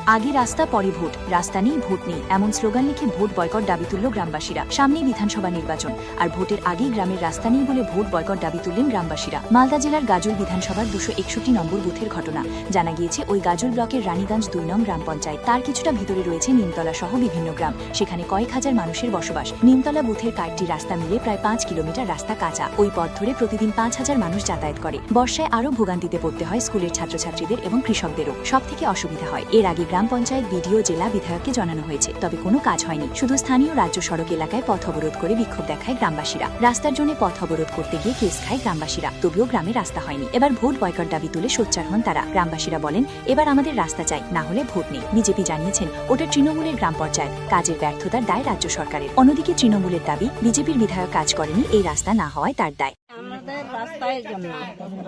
আগে রাস্তা পরে ভোট, রাস্তা নেই ভোট নেই এমন স্লোগান লিখে ভোট বয়কট দাবি তুলল গ্রামবাসীরা। সামনেই বিধানসভা নির্বাচন, আর ভোটের আগেই গ্রামের রাস্তা নেই বলে ভোট বয়কট দাবি তুললেন গ্রামবাসীরা। মালদা জেলার গাজল বিধানসভার 261 নম্বর বুথের ঘটনা। জানা গিয়েছে ওই গাজল ব্লকের রানীগঞ্জ 2 নং গ্রাম পঞ্চায়েত, তার কিছুটা ভিতরে রয়েছে নিমতলা সহ বিভিন্ন গ্রাম, সেখানে কয়েক হাজার মানুষের বসবাস। নিমতলা বুথের কয়েকটি রাস্তা মিলে প্রায় 5 কিলোমিটার রাস্তা কাঁচা। ওই পথ ধরে প্রতিদিন 5000 মানুষ যাতায়াত করে। বর্ষায় আরও ভোগান্তিতে পড়তে হয় স্কুলের ছাত্রছাত্রীদের এবং কৃষকদেরও। সব থেকে অসুবিধা হয়। এর আগে গ্রাম পঞ্চায়েত, বিডিও, জেলা বিধায়ককে জানানো হয়েছে, তবে কোনো কাজ হয়নি। শুধু স্থানীয় রাজ্য সড়ক এলাকায় পথ অবরোধ করে বিক্ষোভ দেখায় গ্রামবাসীরা। রাস্তার জন্য পথ অবরোধ করতে গিয়ে কেস খায় গ্রামবাসীরা, তবুও গ্রামে রাস্তা হয়নি। এবার ভোট বয়কট দাবি তুলে সোচ্চার হন তারা। গ্রামবাসীরা বলেন, এবার আমাদের রাস্তা চাই, না হলে ভোট নেই। বিজেপি জানিয়েছেন ওটা তৃণমূলের গ্রাম পঞ্চায়েত, কাজের ব্যর্থতার দায় রাজ্য সরকারের। অন্যদিকে তৃণমূলের দাবি, বিজেপির বিধায়ক কাজ করেনি, এই রাস্তা না হওয়ায় তার দায়। আমাদের রাস্তার জন্য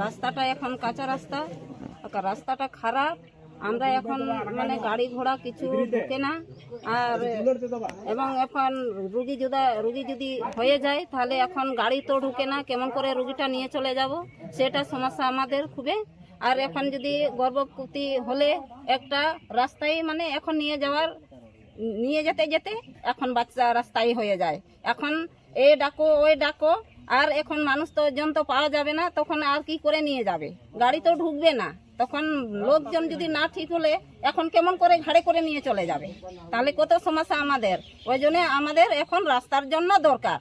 রাস্তাটা এখন কাঁচা রাস্তা, রাস্তাটা খারাপ। আমরা এখন মানে গাড়ি ঘোড়া কিছু ঢুকে না, আর এবং এখন রুগী যদি হয়ে যায় তাহলে এখন গাড়ি তো ঢুকে না, কেমন করে রুগীটা নিয়ে চলে যাব, সেটা সমস্যা আমাদের খুবই। আর এখন যদি গর্ভবতী হলে একটা রাস্তায় মানে এখন নিয়ে যেতে এখন বাচ্চা রাস্তায় হয়ে যায়। এখন এ ডাকো ওই ডাকো, আর এখন মানুষ তো জন তো পাওয়া যাবে না, তখন আর কি করে নিয়ে যাবে, গাড়ি তো ঢুকবে না। তখন লোকজন যদি না ঠিক হলে এখন কেমন করে ঘাড়ে করে নিয়ে চলে যাবে, তাহলে কত সমস্যা আমাদের। ওই জন্য আমাদের এখন রাস্তার জন্য দরকার।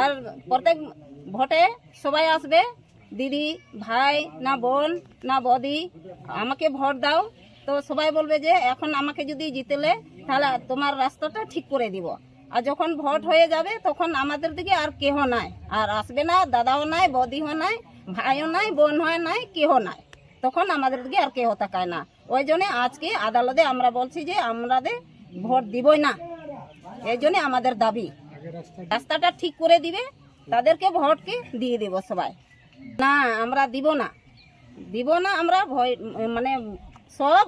আর প্রত্যেক ভোটে সবাই আসবে, দিদি ভাই না বোন না বদি আমাকে ভোট দাও, তো সবাই বলবে যে এখন আমাকে যদি জিতেলে তাহলে তোমার রাস্তাটা ঠিক করে দিব। আর যখন ভোট হয়ে যাবে তখন আমাদের দিকে আর কেহ নাই, আর আসবে না, দাদাও নাই, বদিও নাই, ভাইও নাই, বোন হয় নাই, কেহ নাই, তখন আমাদের দিকে আর কেহ তাকায় না। ওই জন্য আজকে আদালতে আমরা বলছি যে আমাদের ভোট দিবই না। এই জন্য আমাদের দাবি রাস্তাটা ঠিক করে দিবে, তাদেরকে ভোটকে দিয়ে দেব সবাই। না আমরা দিব না আমরা ভয় মানে সব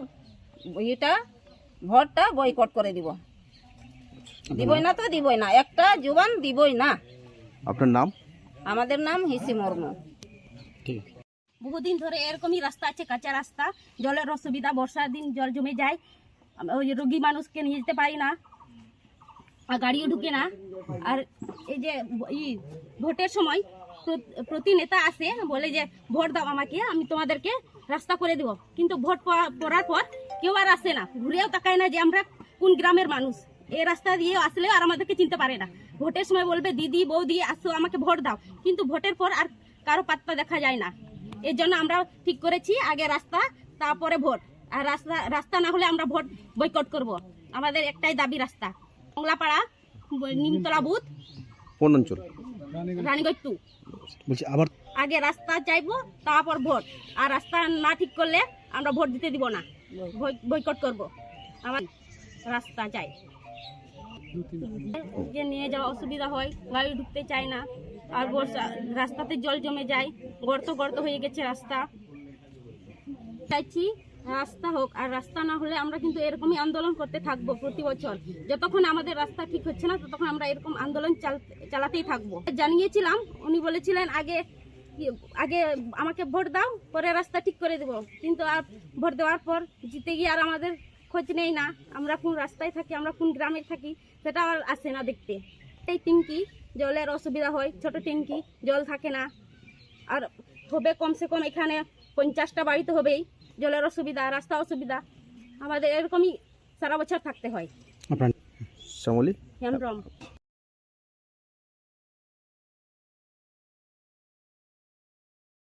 ভোটটা বয়কট করে দিব। দিবই না তো দিবই না, একটা জুবান দিবই না। আপনার নাম? আমাদের নাম হিসি মুর্মু। ঠিক। বহুদিন ধরে এরকমই রাস্তা আছে, কাঁচা রাস্তা, জলের অসুবিধা, বর্ষার দিন জল জমে যায়, ওই রোগী মানুষকে নিয়ে যেতে পারি না, আর গাড়িও ঢুকে না। আর এই যে ভোটের সময় প্রতি নেতা আসে, বলে যে ভোট দাও আমাকে, আমি তোমাদেরকে রাস্তা করে দেব, কিন্তু ভোট পড়ার পর কেউ আর আসে না, ঘুরেও তাকায় না যে আমরা কোন গ্রামের মানুষ। এই রাস্তা দিয়ে আসলে আর আমাদেরকে চিনতে পারে না। ভোটের সময় বলবে দিদি বৌদি আসো আমাকে ভোট দাও, কিন্তু ভোটের পর আর কারো পাত্তা দেখা যায় না। এর জন্য আমরা ঠিক করেছি আগে রাস্তা তারপরে ভোট, আর রাস্তা না হলে আমরা ভোট বয়কট করব। আমাদের একটাই দাবি, রাস্তা। মংলাপাড়া নিমতলা বুথ, কোন অঞ্চল? রানীগঞ্জ 2। বলছি আবার আগে রাস্তা চাইবো তারপর ভোট, আর রাস্তা না ঠিক করলে আমরা ভোট দিতে দিব না, বয়কট করব। আমার রাস্তা চাই, যে নিয়ে যাওয়া অসুবিধা হয়, গাড়ি ঢুকতে চায় না, আর রাস্তাতে জল জমে যায়, গর্ত হয়ে গেছে রাস্তা। চাইছি রাস্তা হোক, আর রাস্তা না হলে আমরা কিন্তু এরকমই আন্দোলন করতে থাকবো প্রতি বছর। যতক্ষণ আমাদের রাস্তা ঠিক হচ্ছে না ততক্ষণ আমরা এরকম আন্দোলন চালাতেই থাকবো। জানিয়েছিলাম, উনি বলেছিলেন আগে আমাকে ভোট দাও, পরে রাস্তা ঠিক করে দেবো, কিন্তু আর ভোট দেওয়ার পর জিতে গিয়ে আর আমাদের খোঁজ নেই না, আমরা কোন রাস্তায় থাকি, আমরা কোন গ্রামে থাকি, সেটা আর আসে না দেখতে। এই ট্যাঙ্কি জলের অসুবিধা হয়, ছোট ট্যাঙ্কি, জল থাকে না, আর হবে কমসে কম এখানে 50টা বাড়িতে হবেই জলের অসুবিধা, রাস্তা অসুবিধা, আমাদের এরকমই সারা বছর থাকতে হয়। আপনার শ্যামলী হেমব্রম।